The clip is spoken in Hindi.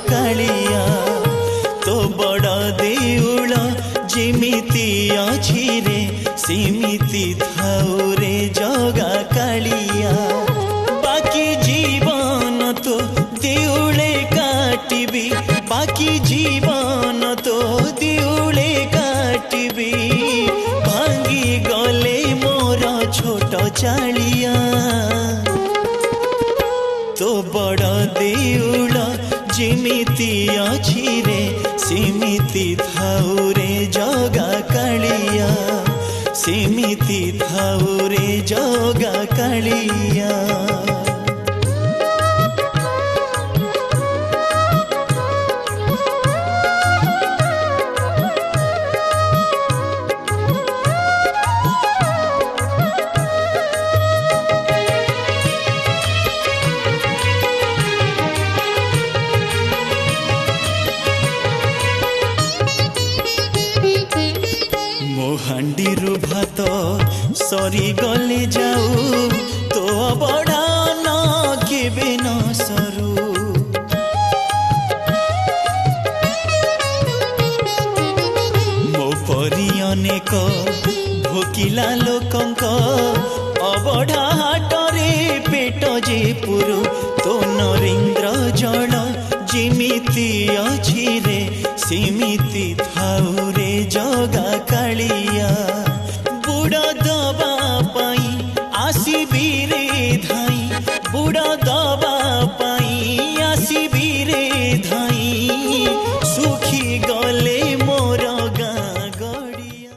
कालिया तो बड़ देउल जिमिति अछि रे सिमिति थाउ रे जगा कालिया बाकी जीवन तो देउले काटिबी बाकी जीवन तो देउले काटिबी भांगी गले मोर छोट चालिया तो बड़ देउल जिमिति अछि रे सिमिति थाउ रे जगा कालिया सिमिति थाउ रे जगा कालिया हांडीरू भात सरी गले जाऊ तो बड़ा न केबे न सरू मो परी अनेक भोकिला लोकंक अबढ़ा हाटरे पेट जे पुरु तो नरेंद्र जल जिमिति अछि रे सिमिति थाउ रे जगा कालिया बुड़ा दबा पाई आसीबी रे धाई बुड़ा दबा